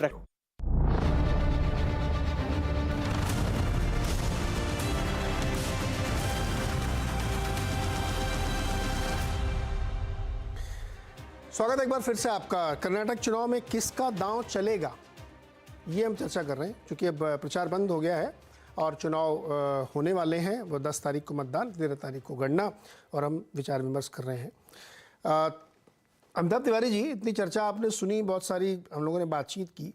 Track. स्वागत है एक बार फिर से आपका। कर्नाटक चुनाव में किसका दांव चलेगा, ये हम चर्चा कर रहे हैं, क्योंकि अब प्रचार बंद हो गया है और चुनाव होने वाले हैं। वो 10 तारीख को मतदान, 13 तारीख को गणना, और हम विचार विमर्श कर रहे हैं। अमिताभ तिवारी जी, इतनी चर्चा आपने सुनी, बहुत सारी हम लोगों ने बातचीत की।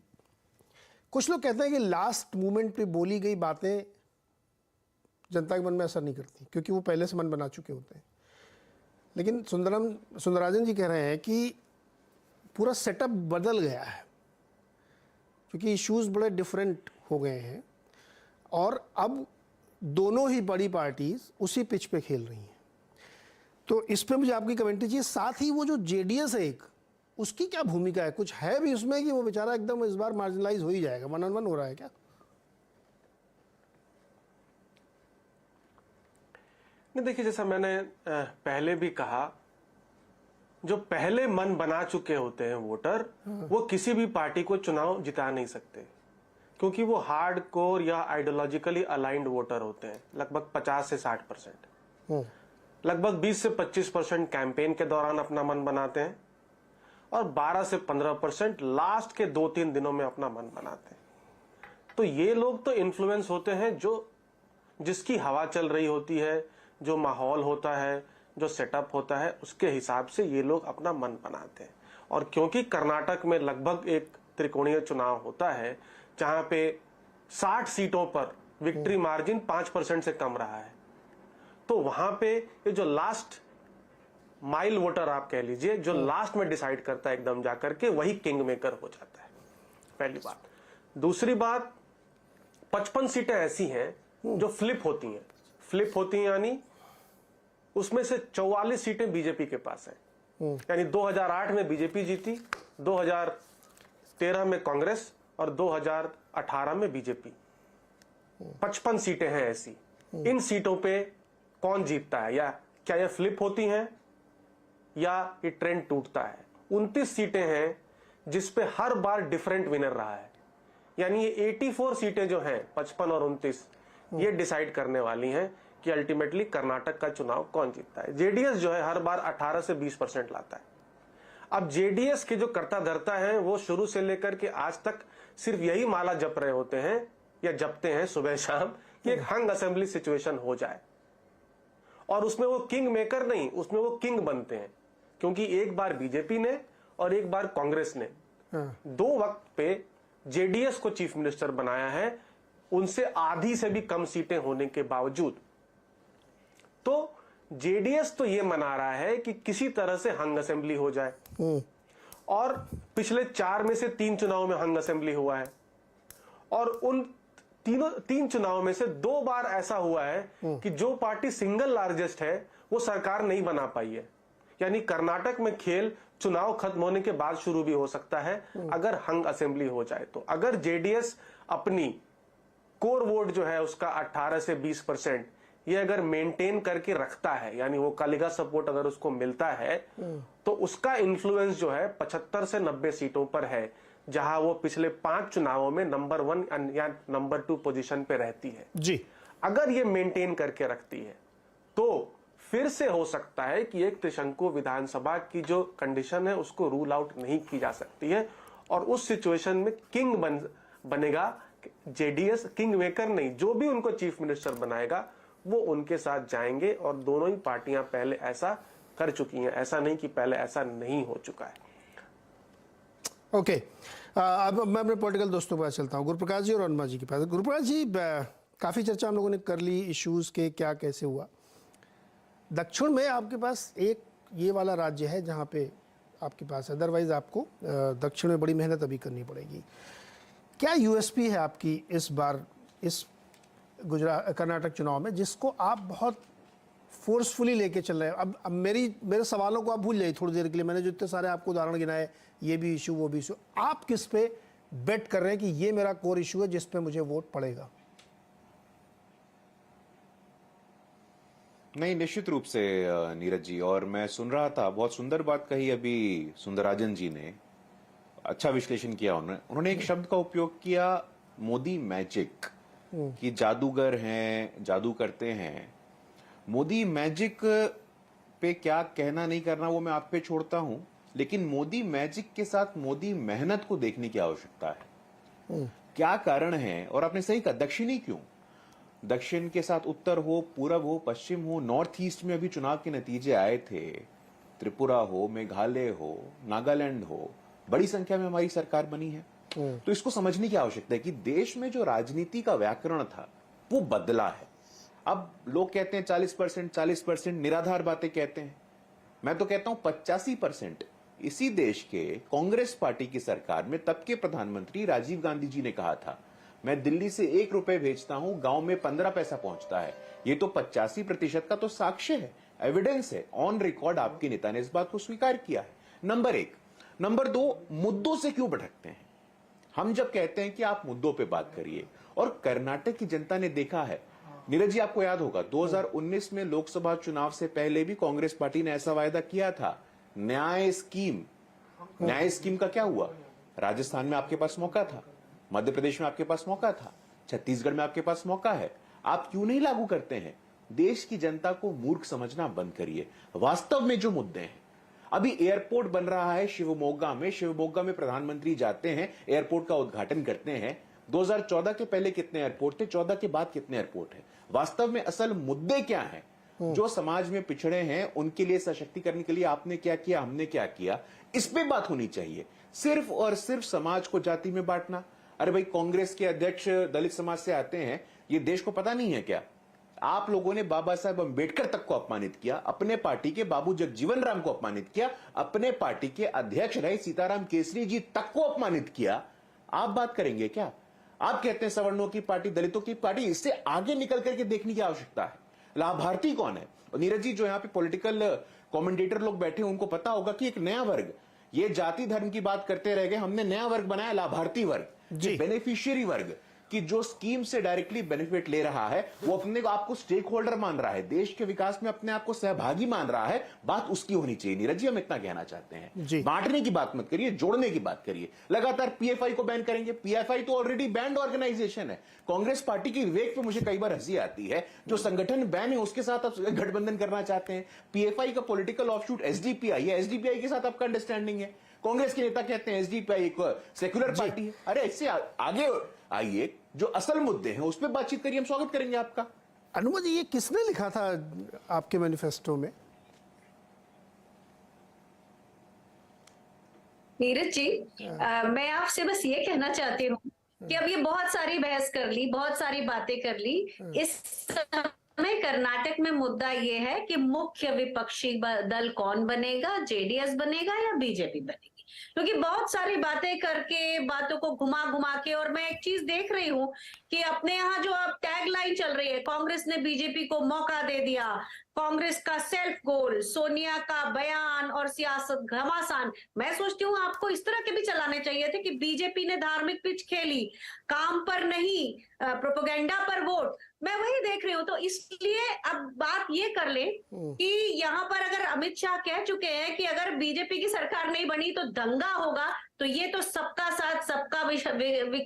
कुछ लोग कहते हैं कि लास्ट मोमेंट पे बोली गई बातें जनता के मन में असर नहीं करती, क्योंकि वो पहले से मन बना चुके होते हैं। लेकिन सुंदरराजन जी कह रहे हैं कि पूरा सेटअप बदल गया है, क्योंकि इश्यूज बड़े डिफरेंट हो गए हैं और अब दोनों ही बड़ी पार्टीज उसी पिच पे खेल रही हैं। तो इस पे मुझे आपकी कमेंट्री चाहिए। साथ ही वो जो जेडीएस है एक, उसकी क्या भूमिका है? कुछ है भी उसमें कि वो बेचारा एकदम इस बार मार्जिनलाइज हो ही जाएगा? 1-on-1 हो रहा है क्या? नहीं, देखिए, जैसा मैंने पहले भी कहा, जो पहले मन बना चुके होते हैं वोटर, वो किसी भी पार्टी को चुनाव जिता नहीं सकते, क्योंकि वो हार्ड कोर या आइडियोलॉजिकली अलाइंड वोटर होते हैं। लगभग 50 से 60%, लगभग 20 से 25% कैंपेन के दौरान अपना मन बनाते हैं और 12 से 15% लास्ट के 2-3 दिनों में अपना मन बनाते हैं। तो ये लोग तो इन्फ्लुएंस होते हैं, जो जिसकी हवा चल रही होती है, जो माहौल होता है, जो सेटअप होता है, उसके हिसाब से ये लोग अपना मन बनाते हैं। और क्योंकि कर्नाटक में लगभग एक त्रिकोणीय चुनाव होता है, जहां पे 60 सीटों पर विक्ट्री मार्जिन 5% से कम रहा है, तो वहां पे ये जो लास्ट माइल वोटर आप कह लीजिए, जो लास्ट में डिसाइड करता है एकदम जाकर के, वही किंग मेकर हो जाता है। पहली बात। दूसरी बात, 55 सीटें ऐसी हैं जो फ्लिप होती हैं। फ्लिप होती हैं यानी उसमें से 44 सीटें बीजेपी के पास हैं। यानी 2008 में बीजेपी जीती, 2013 में कांग्रेस और 2018 में बीजेपी। 55 सीटें हैं ऐसी। इन सीटों पे कौन जीतता है, या क्या ये फ्लिप होती हैं या ये ट्रेंड टूटता है? 29 सीटें हैं जिस पे हर बार डिफरेंट विनर रहा है। यानी ये 84 सीटें जो हैं, 55 और 29, ये डिसाइड करने वाली हैं कि अल्टीमेटली कर्नाटक का चुनाव कौन जीतता है। जेडीएस जो है हर बार 18 से 20% लाता है। अब जेडीएस के जो कर्ता धर्ता हैं, वो शुरू से लेकर के आज तक सिर्फ यही माला जप रहे होते हैं या जपते हैं सुबह शाम कि एक हंग असेंबली सिचुएशन हो जाए, और उसमें वो किंग मेकर नहीं, उसमें वो किंग बनते हैं। क्योंकि एक बार बीजेपी ने और एक बार कांग्रेस ने दो वक्त पे जेडीएस को चीफ मिनिस्टर बनाया है, उनसे आधी से भी कम सीटें होने के बावजूद। तो जेडीएस तो ये मना रहा है कि किसी तरह से हंग असेंबली हो जाए, और पिछले 4 में से 3 चुनाव में हंग असेंबली हुआ है, और उन 3 चुनाव में से 2 बार ऐसा हुआ है कि जो पार्टी सिंगल लार्जेस्ट है वो सरकार नहीं बना पाई है। यानी कर्नाटक में खेल चुनाव खत्म होने के बाद शुरू भी हो सकता है अगर हंग असेंबली हो जाए तो। अगर जेडीएस अपनी कोर वोट जो है उसका 18 से 20% ये अगर मेंटेन करके रखता है, यानी वो कालिगा सपोर्ट अगर उसको मिलता है, तो उसका इन्फ्लुएंस जो है 75 से 90 सीटों पर है, जहां वो पिछले 5 चुनावों में नंबर 1 या नंबर 2 पोजीशन पे रहती है जी। अगर ये मेंटेन करके रखती है, तो फिर से हो सकता है कि एक त्रिशंकु विधानसभा की जो कंडीशन है उसको रूल आउट नहीं की जा सकती है, और उस सिचुएशन में किंग बनेगा जेडीएस। किंग मेकर नहीं, जो भी उनको चीफ मिनिस्टर बनाएगा वो उनके साथ जाएंगे, और दोनों ही पार्टियां पहले ऐसा कर चुकी हैं। ऐसा नहीं कि पहले ऐसा नहीं हो चुका है। ओके, अब मैं अपने पॉलिटिकल दोस्तों के पास चलता हूँ, गुरुप्रकाश जी और अनुमा जी के पास। गुरुप्रकाश जी, काफ़ी चर्चा हम लोगों ने कर ली इश्यूज़ के, क्या कैसे हुआ। दक्षिण में आपके पास एक ये वाला राज्य है जहाँ पे आपके पास, अदरवाइज आपको दक्षिण में बड़ी मेहनत अभी करनी पड़ेगी। क्या यूएसपी है आपकी इस बार इस कर्नाटक चुनाव में, जिसको आप बहुत फोर्सफुली लेके चल रहे हैं? अब मेरे सवालों को आप भूल जाइए थोड़ी देर के लिए। मैंने जो इतने सारे आपको उदाहरण गिनाए, ये भी इशू वो भी इशू, आप किस पे बेट कर रहे हैं कि ये मेरा कोर इशू है जिस पे मुझे वोट पड़ेगा? नहीं, निश्चित रूप से नीरज जी, और मैं सुन रहा था, बहुत सुंदर बात कही अभी सुंदरराजन जी ने। अच्छा विश्लेषण किया उन्होंने एक शब्द का उपयोग किया, मोदी मैजिक, कि जादूगर हैं, जादू करते हैं। मोदी मैजिक पे क्या कहना नहीं करना वो मैं आप पे छोड़ता हूं, लेकिन मोदी मैजिक के साथ मोदी मेहनत को देखने की आवश्यकता है। क्या कारण है? और आपने सही कहा, दक्षिणी क्यों? दक्षिण के साथ उत्तर हो, पूरब हो, पश्चिम हो, नॉर्थ ईस्ट में अभी चुनाव के नतीजे आए थे। त्रिपुरा हो, मेघालय हो, नागालैंड हो, बड़ी संख्या में हमारी सरकार बनी है। तो इसको समझने की आवश्यकता है कि देश में जो राजनीति का व्याकरण था वो बदला है। अब लोग कहते हैं 40% निराधार बातें कहते हैं। मैं तो कहता हूं 85%। इसी देश के कांग्रेस पार्टी की सरकार में तब के प्रधानमंत्री राजीव गांधी जी ने कहा था, मैं दिल्ली से 1 रुपए भेजता हूं, गांव में 15 पैसा पहुंचता है। ये तो 85% का तो साक्ष्य है, एविडेंस है, ऑन रिकॉर्ड आपके नेता ने इस बात को स्वीकार किया है। नंबर 1। नंबर 2, मुद्दों से क्यों भटकते हैं? हम जब कहते हैं कि आप मुद्दों पे बात करिए, और कर्नाटक की जनता ने देखा है, नीरज जी आपको याद होगा 2019 में लोकसभा चुनाव से पहले भी कांग्रेस पार्टी ने ऐसा वायदा किया था, न्याय स्कीम। न्याय स्कीम का क्या हुआ? राजस्थान में आपके पास मौका था, मध्य प्रदेश में आपके पास मौका था, छत्तीसगढ़ में आपके पास मौका है, आप क्यों नहीं लागू करते हैं? देश की जनता को मूर्ख समझना बंद करिए। वास्तव में जो मुद्दे हैं, अभी एयरपोर्ट बन रहा है शिवमोगा में प्रधानमंत्री जाते हैं, एयरपोर्ट का उद्घाटन करते हैं। 2014 के पहले कितने एयरपोर्ट थे, 14 के बाद कितने एयरपोर्ट है? वास्तव में असल मुद्दे क्या हैं? जो समाज में पिछड़े हैं उनके लिए सशक्तिकरण के लिए आपने क्या किया, हमने क्या किया, इस पे बात होनी चाहिए। सिर्फ और सिर्फ समाज को जाति में बांटना। अरे भाई, कांग्रेस के अध्यक्ष दलित समाज से आते हैं, ये देश को पता नहीं है क्या? आप लोगों ने बाबा साहब अंबेडकर तक को अपमानित किया, अपने पार्टी के बाबू जगजीवन राम को अपमानित किया, अपने पार्टी के अध्यक्ष रहे सीताराम केसरी जी तक को अपमानित किया। आप बात करेंगे क्या? आप कहते हैं सवर्णों की पार्टी, दलितों की पार्टी। इससे आगे निकल करके देखने की आवश्यकता है। लाभार्थी कौन है? नीरज जी, जो यहां पे पॉलिटिकल कमेंटेटर लोग बैठे हैं, उनको पता होगा कि एक नया वर्ग, ये जाति धर्म की बात करते रह गए, हमने नया वर्ग बनाया, लाभार्थी वर्ग, बेनिफिशियरी वर्ग, कि जो स्कीम से डायरेक्टली बेनिफिट ले रहा है, वो अपने को आपको स्टेक होल्डर मान रहा है, देश के विकास में अपने आप को सहभागी मान रहा है। बात उसकी होनी चाहिए। नीरज जी, हम इतना कहना चाहते हैं, बांटने की बात मत करिए, जोड़ने की बात करिए। लगातार पीएफआई को बैन करेंगे। पीएफआई तो ऑलरेडी बैंड ऑर्गेनाइजेशन है। कांग्रेस पार्टी की विवेक पे मुझे कई बार हंसी आती है। जो संगठन बैन है उसके साथ आप गठबंधन करना चाहते हैं। पीएफआई का पॉलिटिकल ऑफशूट एसडीपीआई है, एसडीपीआई के साथ आपका अंडरस्टैंडिंग है। कांग्रेस के नेता कहते हैं एसडीपीआई एक सेक्युलर पार्टी है। अरे इससे आगे आइए, जो असल मुद्दे हैं उस पर बातचीत करिए, हम स्वागत करेंगे आपका। अनुमा जी, ये किसने लिखा था आपके मैनिफेस्टो में? नीरज जी, मैं आपसे बस ये कहना चाहती हूँ कि अब ये बहुत सारी बहस कर ली, बहुत सारी बातें कर ली। इस समय कर्नाटक में मुद्दा ये है कि मुख्य विपक्षी दल कौन बनेगा, जेडीएस बनेगा या बीजेपी बनेगी। क्योंकि बहुत सारी बातें करके, बातों को घुमा घुमा के, और मैं एक चीज देख रही हूँ कि अपने यहाँ जो अब टैग लाइन चल रही है, कांग्रेस ने बीजेपी को मौका दे दिया, कांग्रेस का सेल्फ गोल, सोनिया का बयान और सियासत घमासान। मैं सोचती हूँ आपको इस तरह के भी चलाने चाहिए थे कि बीजेपी ने धार्मिक पिच खेली, काम पर नहीं, प्रोपेगेंडा पर वोट। मैं वही देख रही हूँ। तो इसलिए अब बात ये कर ले कि यहाँ पर अगर अमित शाह कह चुके हैं कि अगर बीजेपी की सरकार नहीं बनी तो दंगा होगा, तो ये तो सबका साथ सबका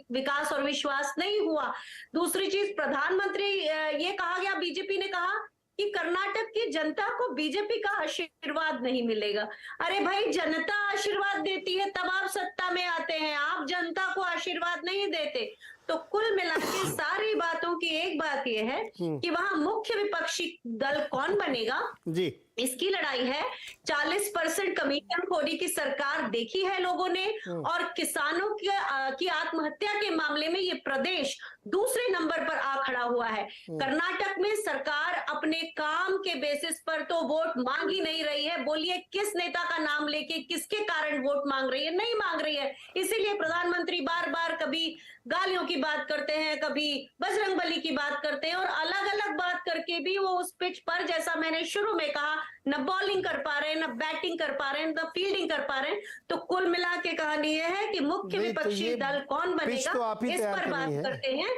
विकास और विश्वास नहीं हुआ। दूसरी चीज, प्रधानमंत्री ये कहा गया, बीजेपी ने कहा कि कर्नाटक की जनता को बीजेपी का आशीर्वाद नहीं मिलेगा। अरे भाई, जनता आशीर्वाद देती है तब आप सत्ता में आते हैं, आप जनता को आशीर्वाद नहीं देते। तो कुल मिलाकर सारी बातों की एक बात यह है कि वहां मुख्य विपक्षी दल कौन बनेगा जी, इसकी लड़ाई है। 40% कमीशन खोरी की सरकार देखी है लोगों ने, और किसानों की आत्महत्या के मामले में ये प्रदेश दूसरे नंबर पर आ खड़ा हुआ है। कर्नाटक में सरकार अपने काम के बेसिस पर तो वोट मांग ही नहीं रही है। बोलिए किस नेता का नाम लेके, किसके कारण वोट मांग रही है? नहीं मांग रही है। इसीलिए प्रधानमंत्री बार बार कभी गालियों की बात करते हैं, कभी बजरंगबली की बात करते हैं, और अलग अलग बात करके भी वो उस पिच पर, जैसा मैंने शुरू में कहा, न बॉलिंग कर पा रहे हैं, न बैटिंग कर पा रहे हैं, न फील्डिंग कर पा रहे हैं। तो कुल मिला के कहानी यह है कि मुख्य विपक्षी दल कौन बनेगा, तो इस पर बात करते हैं।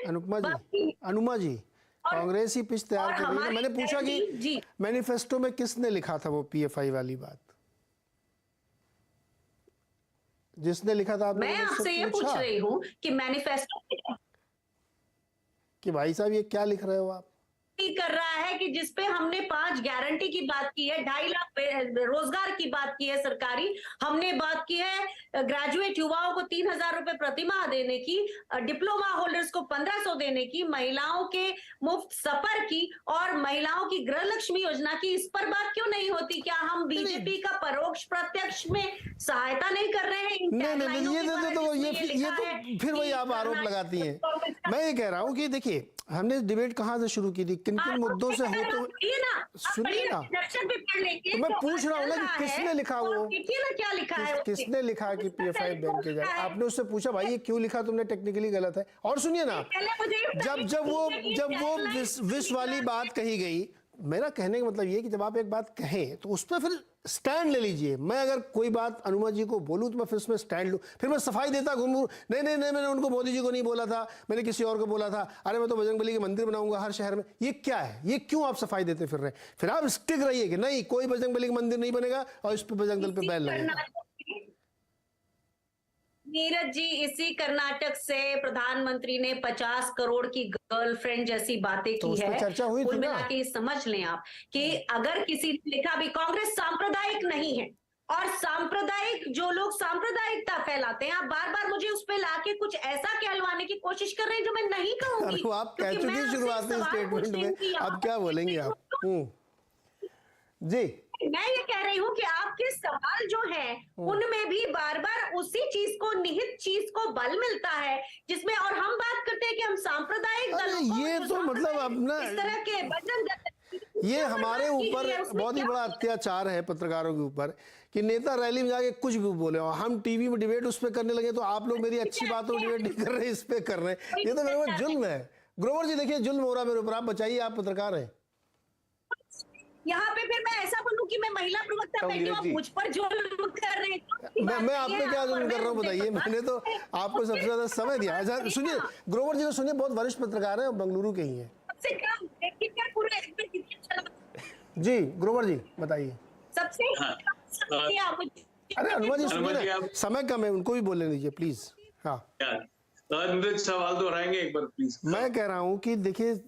अनुमा जी, कांग्रेस ही पिच तैयार कर रही है। मैंने पूछा कि मैनिफेस्टो में किसने लिखा था वो पीएफआई वाली बात? जिसने लिखा था आपने मैं आपसे ये पूछ रही हूँ कि मैनिफेस्टो कि भाई साहब ये क्या लिख रहे हो आप? कर रहा है कि जिसपे हमने 5 गारंटी की बात की है, 2.5 लाख रोजगार की बात की है सरकारी, हमने बात की है ग्रेजुएट युवाओं को 3,000 रुपए प्रतिमाह देने की, डिप्लोमा होल्डर्स को 1,500 देने की, महिलाओं के मुफ्त सफर की और महिलाओं की गृह लक्ष्मी योजना की। इस पर बात क्यों नहीं होती? क्या हम बीजेपी का परोक्ष प्रत्यक्ष में सहायता नहीं कर रहे हैं? नहीं, ये फिर वही आप आरोप लगाती हैं। मैं ये कह रहा हूँ कि देखिए, हमने डिबेट कहाँ से शुरू की थी, किन किन मुद्दों से होते हुए, सुनिए ना, तो मैं पूछ रहा हूँ ना कि किसने लिखा वो, क्या लिखा है, किसने लिखा कि पीएफआई बैंक के जाए? आपने उससे पूछा भाई ये क्यों लिखा तुमने, टेक्निकली गलत है। और सुनिए ना, जब वो विश्व वाली बात कही गई, मेरा कहने का मतलब ये कि जब आप एक बात कहें तो उस पर फिर स्टैंड ले लीजिए। मैं अगर कोई बात अनुमा जी को बोलूं तो मैं फिर उसमें स्टैंड लूं, फिर मैं सफाई देता घूमूं, नहीं मैंने उनको मोदी जी को नहीं बोला था, मैंने किसी और को बोला था, अरे मैं तो बजरंगबली के मंदिर बनाऊंगा हर शहर में। ये क्या है? ये क्यों आप सफाई देते फिर रहे? फिर आप स्टिक रहिए कि नहीं, कोई बजरंगबली का मंदिर नहीं बनेगा और इस पर बजरंग दल पे बैन लगेगा। नीरज जी, इसी कर्नाटक से प्रधानमंत्री ने 50 करोड़ की गर्लफ्रेंड जैसी बातें तो की उस पर है। चर्चा हुई कुल थी ना। मिला के समझ लें आप कि अगर किसी ने लिखा भी, कांग्रेस सांप्रदायिक नहीं है, और सांप्रदायिक जो लोग सांप्रदायिकता फैलाते हैं, आप बार बार मुझे उस पे लाके कुछ ऐसा कहलवाने की कोशिश कर रहे हैं जो मैं नहीं कहूंगी। वो आप कह चुकी शुरुआती स्टेटमेंट में, अब क्या बोलेंगे आप? जी, मैं ये कह रही हूँ कि आपके सवाल जो हैं उनमें भी बार बार उसी चीज को, निहित चीज को बल मिलता है, जिसमें, और हम बात करते हैं कि हम सांप्रदायिक दलों को, ये तो मतलब अपना इस तरह के बजरंग, ये हमारे ऊपर बहुत ही बड़ा अत्याचार है पत्रकारों के ऊपर कि नेता रैली में जाके कुछ भी बोले और हम टीवी में डिबेट उस पर करने लगे तो आप लोग मेरी अच्छी बातों में डिबेट नहीं कर रहे, इस पे कर रहे हैं। ये तो मेरे ऊपर जुल्म है। ग्रोवर जी देखिए, जुल्म हो रहा है मेरे ऊपर, आप बचाइए, आप पत्रकार हैं। यहाँ पे फिर मैं ऐसा बोलूं कि मैं महिला प्रवक्ता बैठी हूँ, आप मुझ पर जुल्म कर रहे हैं। मैं आप पे क्या जुल्म कर रहा हूँ बताइए? मैंने तो आपको सबसे ज्यादा समय दिया। अच्छा सुनिए, ग्रोवर जी को सुनिए, बहुत वरिष्ठ पत्रकार हैं, बेंगलुरु के ही हैं। जी ग्रोवर जी बताइए। सबसे अरे अनुमा जी सुनिए, समय कम है, उनको भी बोलने दीजिए प्लीज। हाँ सवाल दोहराएंगे एक बार प्लीज। मैं कह रहा हूँ कि देखिए,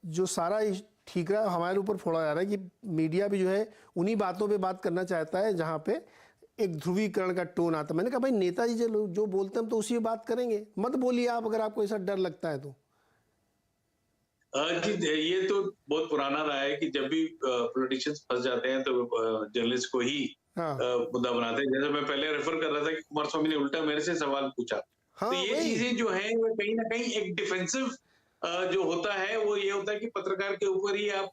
जो सारा ठीक रहा हमारे ऊपर फोड़ा जा रहा है कि मीडिया भी जो है उन्हीं बातों पे बात करना चाहता है जहां पे एक ध्रुवीकरण का टोन आता है। मैंने कहा भाई नेताजी जो बोलते हैं हम तो उसी पे बात करेंगे, मत बोलिए आप अगर आपको ऐसा डर लगता है तो। जी ये तो बहुत पुराना रहा है कि जब भी पॉलिटिशियंस फंस जाते हैं तो जर्नलिस्ट को ही मुद्दा बनाते हैं। जैसे मैं पहले रेफर कर रहा था कि कुमार स्वामी ने उल्टा मेरे से सवाल पूछा। तो ये चीजें जो है वो कहीं ना कहीं एक डिफेंसिव जो होता है वो ये होता है कि पत्रकार के ऊपर ही आप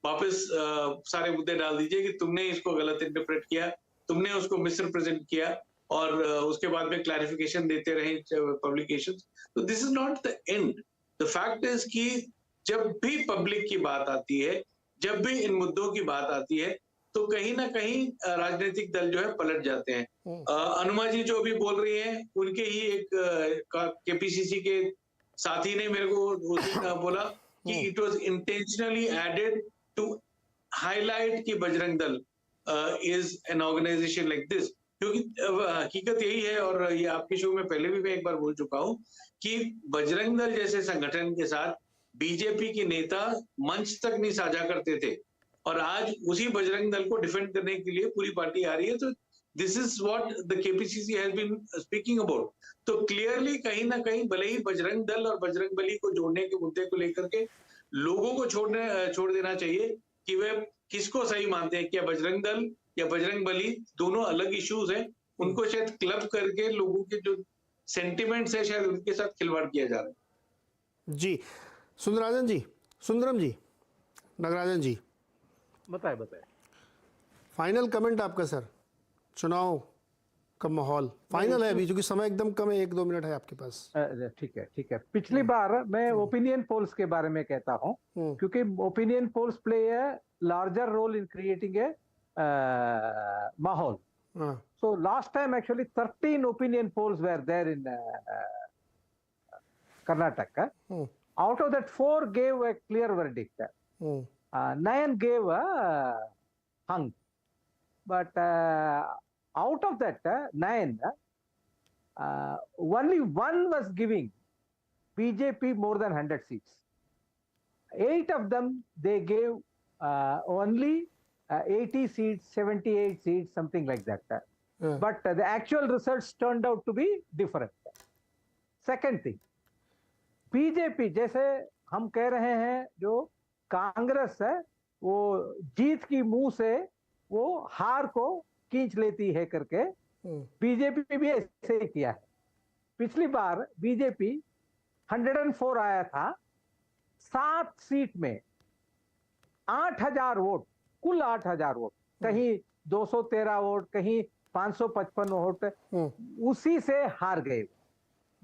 वापस सारे मुद्दे डाल दीजिए कि तुमने इसको गलत इंटरप्रेट किया, तुमने उसको मिसरिप्रेजेंट किया, और उसके बाद में क्लैरिफिकेशन देते रहे पब्लिकेशंस। तो this is not the end. The fact is कि जब भी पब्लिक की बात आती है, जब भी इन मुद्दों की बात आती है, तो कहीं ना कहीं राजनीतिक दल जो है पलट जाते हैं। अनुमा जी जो अभी बोल रही हैं, उनके ही एक केपीसीसी के साथी ने मेरे को उस दिन बोला कि it was intentionally added to highlight कि Bajrang Dal is an organisation like this. क्योंकि हकीकत यही है, और ये आपके शो में पहले भी मैं एक बार बोल चुका हूं कि बजरंग दल जैसे संगठन के साथ बीजेपी के नेता मंच तक नहीं साझा करते थे, और आज उसी बजरंग दल को डिफेंड करने के लिए पूरी पार्टी आ रही है। तो this is what the KPCC has been speaking about. तो क्लियरली कहीं ना कहीं भले ही बजरंग दल और बजरंगबली को जोड़ने के मुद्दे को लेकर के लोगों को छोड़ देना चाहिए कि वे किसको सही मानते हैं, क्या बजरंग दल या बजरंगबली दोनों अलग इश्यूज हैं। उनको शायद क्लब करके लोगों के जो सेंटिमेंट्स है शायद उनके साथ खिलवाड़ किया जा रहा है। जी सुंदराजन जी, सुंदरम जी, नगराजन जी बताए फाइनल कमेंट आपका सर। चुनाव का माहौल फाइनल है अभी, क्योंकि समय एकदम कम है, 1-2 मिनट है आपके पास। ठीक है। पिछली बार मैं ओपिनियन पोल्स के बारे में कहता हूं, क्योंकि opinion polls play a larger role in creating a mahaul. So last time actually 13 opinion polls were there in Karnataka. Out of that 4 gave a clear verdict. 9 gave a hung. But out of that 9, only one was giving BJP more than 100 seats. 8 of them they gave only 80 seats, 78 seats, something like that. But the actual results turned out to be different. Second thing, BJP जैसे हम कह रहे हैं, जो कांग्रेस है वो जीत की मुंह से वो हार को खींच लेती है करके, बीजेपी भी ऐसे ही किया है। पिछली बार बीजेपी 104 आया था, 7 सीट में 8000 वोट, कुल 8000 वोट, कहीं 213 वोट, कहीं 555 वोट, उसी से हार गए।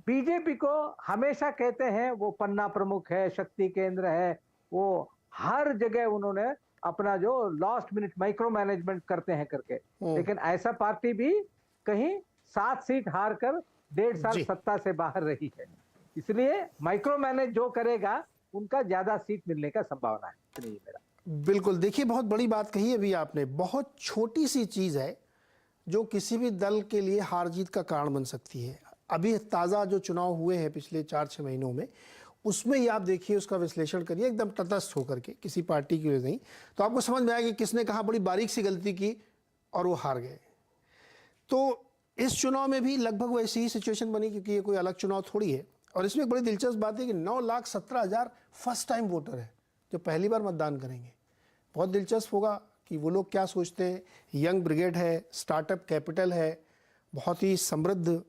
बीजेपी को हमेशा कहते हैं वो पन्ना प्रमुख है, शक्ति केंद्र है, वो हर जगह उन्होंने अपना जो लास्ट मिनट माइक्रो मैनेजमेंट करते हैं करके, लेकिन ऐसा पार्टी भी कहीं 7 सीट हार कर 1.5 साल सत्ता से बाहर रही है। इसलिए माइक्रो मैनेज जो करेगा उनका ज्यादा सीट मिलने का संभावना है। मेरा बिल्कुल, देखिए बहुत बड़ी बात कही अभी आपने, बहुत छोटी सी चीज है जो किसी भी दल के लिए हार जीत का कारण बन सकती है। अभी ताज़ा जो चुनाव हुए हैं पिछले 4-6 महीनों में, उसमें ही आप देखिए, उसका विश्लेषण करिए एकदम तटस्थ होकर के, किसी पार्टी की वजह नहीं, तो आपको समझ में आएगा कि किसने कहाँ बड़ी बारीक सी गलती की और वो हार गए। तो इस चुनाव में भी लगभग वैसी ही सिचुएशन बनी, क्योंकि ये कोई अलग चुनाव थोड़ी है। और इसमें एक बड़ी दिलचस्प बात है कि 9,17,000 फर्स्ट टाइम वोटर है जो पहली बार मतदान करेंगे। बहुत दिलचस्प होगा कि वो लोग क्या सोचते हैं। यंग ब्रिगेड है, स्टार्टअप कैपिटल है, बहुत ही समृद्ध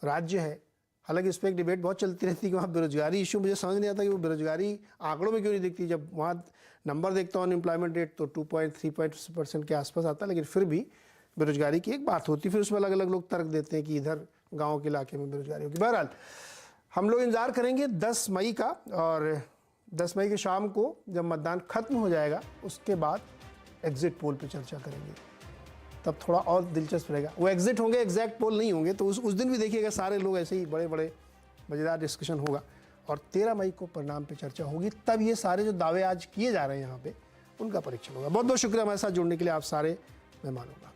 राज्य है। हालांकि इस पर एक डिबेट बहुत चलती रहती है कि वहाँ बेरोजगारी इशू, मुझे समझ नहीं आता कि वो बेरोजगारी आंकड़ों में क्यों नहीं दिखती। जब वहाँ नंबर देखता हूँ अनएम्प्लॉयमेंट रेट तो 2.3% के आसपास आता है, लेकिन फिर भी बेरोजगारी की एक बात होती है। फिर उसमें अलग अलग लोग तर्क देते हैं कि इधर गाँव के इलाके में बेरोजगारी होगी। बहरहाल हम लोग इंतजार करेंगे 10 मई का, और 10 मई की शाम को जब मतदान खत्म हो जाएगा उसके बाद एग्जिट पोल पर चर्चा करेंगे, तब थोड़ा और दिलचस्प रहेगा। वो एग्जिट होंगे, एग्जैक्ट पोल नहीं होंगे, तो उस दिन भी देखिएगा सारे लोग ऐसे ही बड़े बड़े मज़ेदार डिस्कशन होगा। और 13 मई को परिणाम पे चर्चा होगी, तब ये सारे जो दावे आज किए जा रहे हैं यहाँ पे, उनका परीक्षण होगा। बहुत बहुत शुक्रिया हमारे साथ जुड़ने के लिए आप सारे मेहमानों का।